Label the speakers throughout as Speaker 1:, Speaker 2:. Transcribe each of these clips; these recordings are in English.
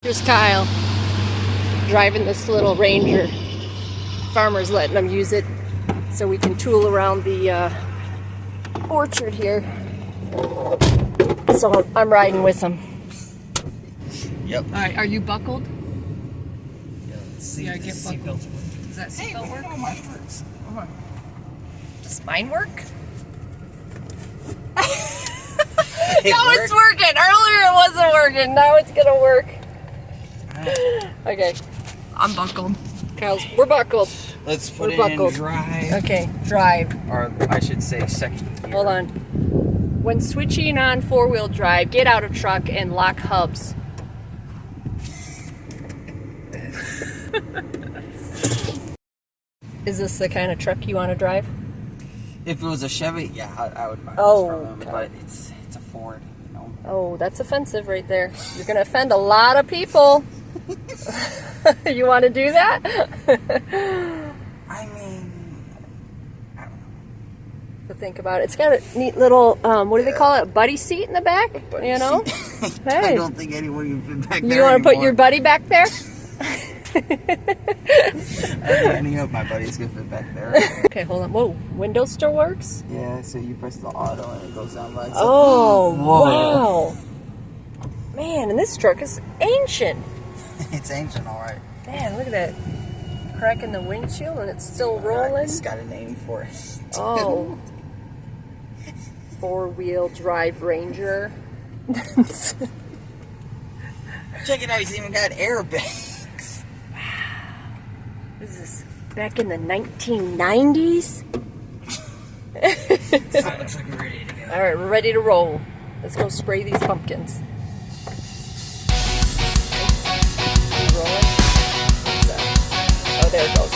Speaker 1: Here's Kyle driving this little Ranger. Farmer's letting him use it so we can tool around the orchard here. So I'm riding with him.
Speaker 2: Yep.
Speaker 1: All right, are you buckled?
Speaker 2: Yeah, let's see.
Speaker 1: Yeah, get buckled. Does that seatbelt work?
Speaker 2: Oh, mine works. Come on.
Speaker 1: Does mine work?
Speaker 2: It
Speaker 1: Now
Speaker 2: worked.
Speaker 1: it's working. Earlier it wasn't working. Now it's gonna work. Okay, I'm buckled. We're buckled.
Speaker 2: Let's put
Speaker 1: We're
Speaker 2: it
Speaker 1: buckled.
Speaker 2: in drive.
Speaker 1: Okay, drive.
Speaker 2: Or I should say second gear.
Speaker 1: Hold on. When switching on four-wheel drive, get out of truck and lock hubs. Is this the kind of truck you want to drive?
Speaker 2: If it was a Chevy, yeah, I would buy this
Speaker 1: Oh,
Speaker 2: from him.
Speaker 1: okay.
Speaker 2: But it's a Ford, you know.
Speaker 1: Oh, that's offensive right there. You're going to offend a lot of people. You want to do that?
Speaker 2: I mean, I don't know.
Speaker 1: To think about it. It's got a neat little, what do they call it? A buddy seat in the back?
Speaker 2: Buddy
Speaker 1: You know?
Speaker 2: seat.
Speaker 1: Hey.
Speaker 2: I don't think anyone can fit back there.
Speaker 1: You want to put
Speaker 2: anymore.
Speaker 1: your buddy back there?
Speaker 2: I think any of my buddies can fit back there.
Speaker 1: Okay, hold on. Whoa, window still works?
Speaker 2: Yeah, so you press the auto and it goes down by itself.
Speaker 1: Oh,
Speaker 2: Whoa.
Speaker 1: wow. Man, and this truck is ancient.
Speaker 2: It's ancient, all right.
Speaker 1: Man, look at that. Crack in the windshield and it's still rolling.
Speaker 2: It's got a name for it.
Speaker 1: Oh. Four-wheel drive Ranger.
Speaker 2: Check it out, he's even got airbags.
Speaker 1: What is this? Back in the 1990s?
Speaker 2: So it looks like we're ready to go.
Speaker 1: All right, we're ready to roll. Let's go spray these pumpkins. Rolling. Oh, there it goes.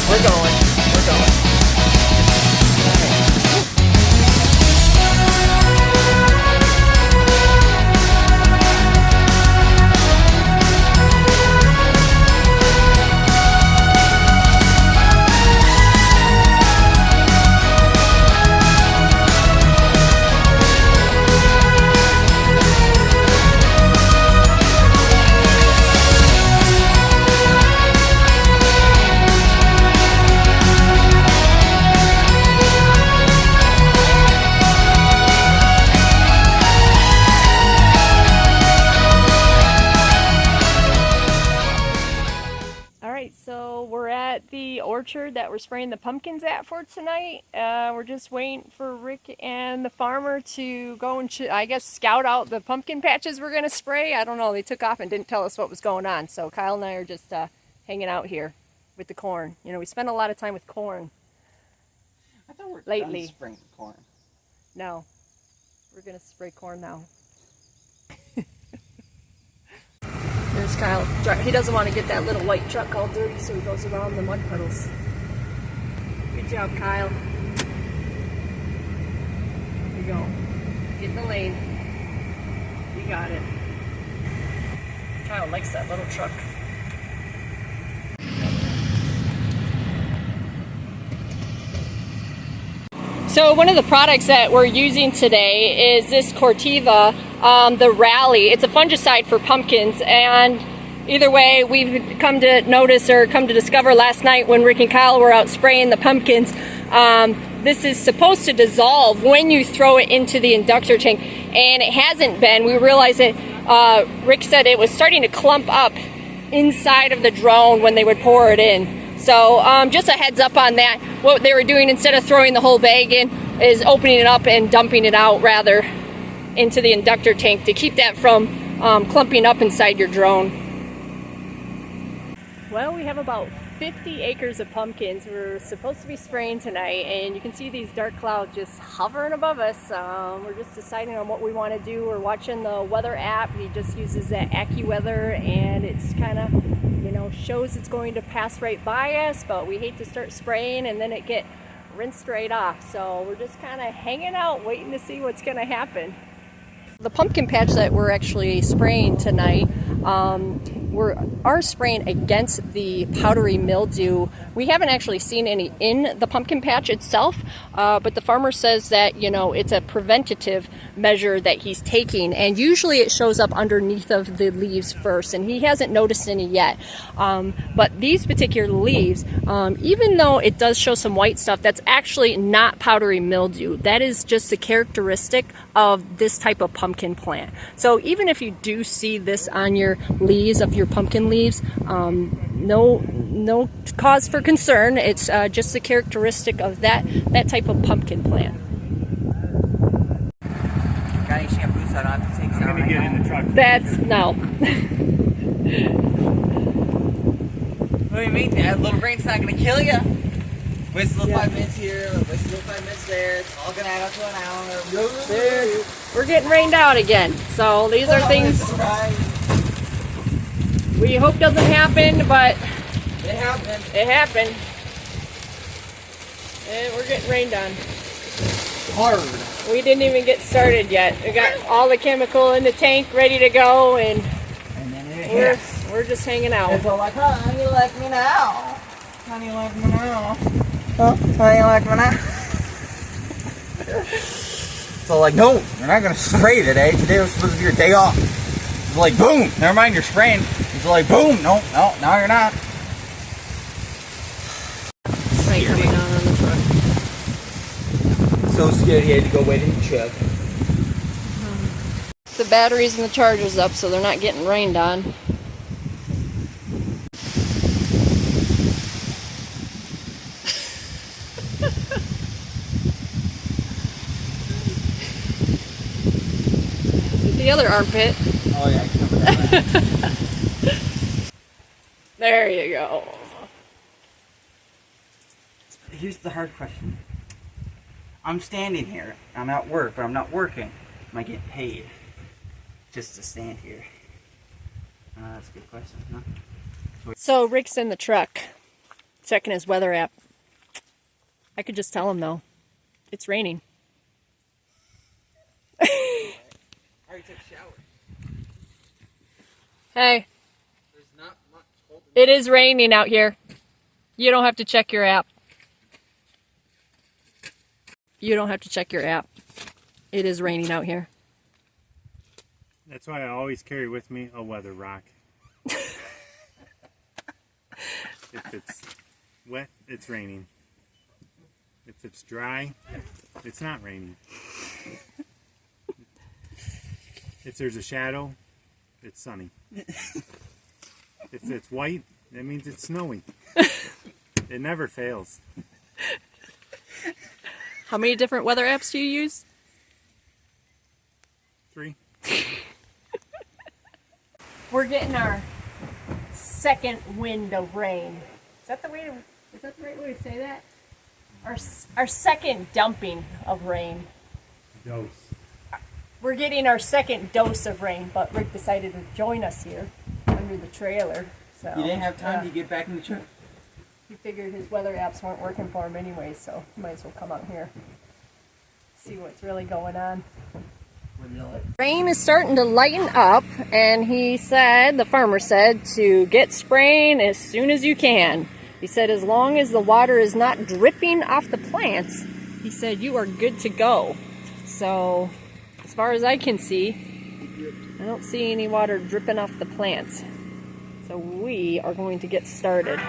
Speaker 1: We're going. We're going. So we're at the orchard that we're spraying the pumpkins at for tonight. We're just waiting for Rick and the farmer to go and, I guess, scout out the pumpkin patches we're going to spray. I don't know. They took off and didn't tell us what was going on. So Kyle and I are just hanging out here with the corn. You know, we spend a lot of time with corn.
Speaker 2: I thought we're
Speaker 1: lately.
Speaker 2: done spraying corn.
Speaker 1: No, we're going to spray corn now. There's Kyle. He doesn't want to get that little white truck all dirty, so he goes around the mud puddles. Good job, Kyle. There you go. Get in the lane. You got it. Kyle likes that little truck. So one of the products that we're using today is this Corteva, the Rally. It's a fungicide for pumpkins, and either way, we've come to notice or come to discover last night when Rick and Kyle were out spraying the pumpkins, this is supposed to dissolve when you throw it into the inductor tank, and it hasn't been. We realized that Rick said it was starting to clump up inside of the drone when they would pour it in. So just a heads up on that. What they were doing instead of throwing the whole bag in is opening it up and dumping it out rather into the inductor tank to keep that from clumping up inside your drone. Well, we have about 50 acres of pumpkins we're supposed to be spraying tonight, and you can see these dark clouds just hovering above us. We're just deciding on what we want to do. We're watching the weather app. He just uses that AccuWeather, and it's kind of, you know, shows it's going to pass right by us, but we hate to start spraying and then it get rinsed right off. So we're just kind of hanging out, waiting to see what's going to happen. The pumpkin patch that we're actually spraying tonight, are spraying against the powdery mildew. We haven't actually seen any in the pumpkin patch itself, but the farmer says that, you know, it's a preventative measure that he's taking, and usually it shows up underneath of the leaves first, and he hasn't noticed any yet. But these particular leaves, even though it does show some white stuff, that's actually not powdery mildew. That is just a characteristic of this type of pumpkin plant. So even if you do see this on your leaves of your pumpkin leaves, no cause for concern. It's just a characteristic of that type of pumpkin plant.
Speaker 2: Got any shampoo so I don't have to take a shower?
Speaker 3: I'm gonna get in the truck.
Speaker 1: That's no.
Speaker 2: What do you mean, Dad? Little rain's not gonna kill you. Waste a little 5 minutes here, waste a little 5 minutes there. It's all gonna add up to an hour.
Speaker 1: We're getting rained out again. So these are things we hope doesn't happen, but
Speaker 2: It happened.
Speaker 1: it happened. And we're getting rained on.
Speaker 2: Hard.
Speaker 1: We didn't even get started yet. We got all the chemical in the tank ready to go, and
Speaker 2: And then it hits.
Speaker 1: we're just hanging out.
Speaker 2: It's all like, honey, let me know. Honey, let me know. Huh? Honey, let me know. So like, no, you're not gonna spray today. Today was supposed to be your day off. It's like, boom, never mind, you're spraying. It's like, boom, no, now you're not.
Speaker 1: Right, coming down on the truck.
Speaker 2: So scared he had to go wait in the truck.
Speaker 1: The batteries and the charger's up, so they're not getting rained on. The other armpit.
Speaker 2: Oh yeah, I can cover that.
Speaker 1: There you go.
Speaker 2: Here's the hard question. I'm standing here. I'm at work, but I'm not working. Am I getting paid just to stand here? That's a good question, huh?
Speaker 1: So Rick's in the truck, checking his weather app. I could just tell him though, it's raining.
Speaker 2: I already took a shower.
Speaker 1: Hey,
Speaker 2: There's not much holding.
Speaker 1: it is raining out here. You don't have to check your app. You don't have to check your app. It is raining out here.
Speaker 3: That's why I always carry with me a weather rock. If it's wet, it's raining. If it's dry, it's not raining. If there's a shadow, it's sunny. If it's white, that means it's snowy. It never fails.
Speaker 1: How many different weather apps do you use?
Speaker 3: 3.
Speaker 1: We're getting our second wind of rain. Is that the right way to say that? Our second dumping of rain.
Speaker 3: Dose.
Speaker 1: We're getting our second dose of rain, but Rick decided to join us here under the trailer. So
Speaker 2: You didn't have time to get back in the truck?
Speaker 1: he figured his weather apps weren't working for him anyway, so he might as well come out here, see what's really going on. Rain is starting to lighten up, and he said, the farmer said, to get spraying as soon as you can. He said as long as the water is not dripping off the plants, he said you are good to go. So as far as I can see, I don't see any water dripping off the plants. So we are going to get started.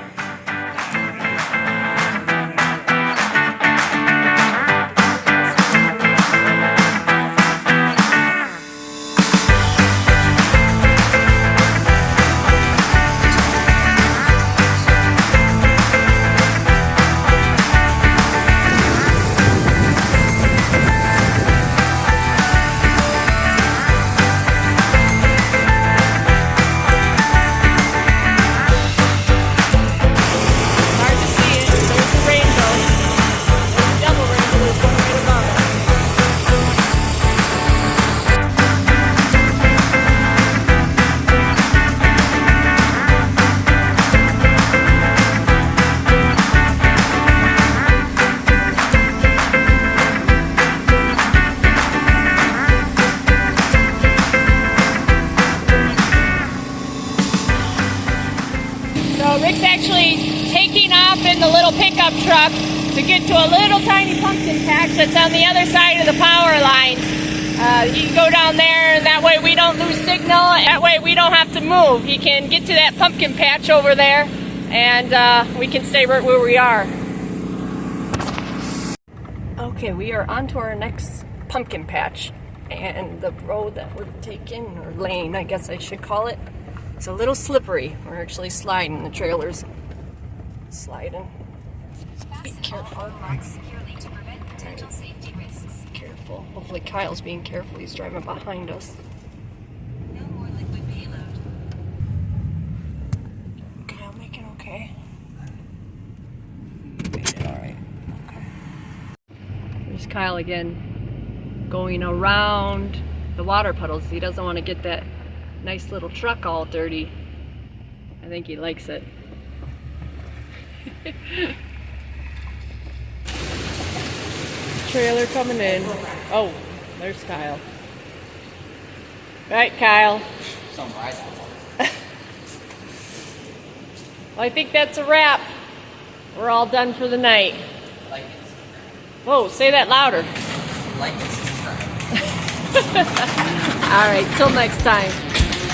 Speaker 1: Rick's actually taking off in the little pickup truck to get to a little tiny pumpkin patch that's on the other side of the power lines. He can go down there, and that way we don't lose signal. That way we don't have to move. He can get to that pumpkin patch over there, and we can stay right where we are. Okay, we are on to our next pumpkin patch, and the road that we're taking, or lane I guess I should call it, is a little slippery. We're actually sliding. The trailer's sliding. Be careful. Careful. Hopefully Kyle's being careful. He's driving behind us.
Speaker 4: No more liquid payload.
Speaker 1: Kyle, make it okay. Made it alright. Okay. There's Kyle again, going around the water puddles. He doesn't want to get that nice little truck all dirty. I think he likes it. Trailer coming in. Oh, there's Kyle. Right, Kyle. Well, I think that's a wrap. We're all done for the night. Whoa, say that louder. All right, till next time.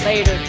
Speaker 1: Later.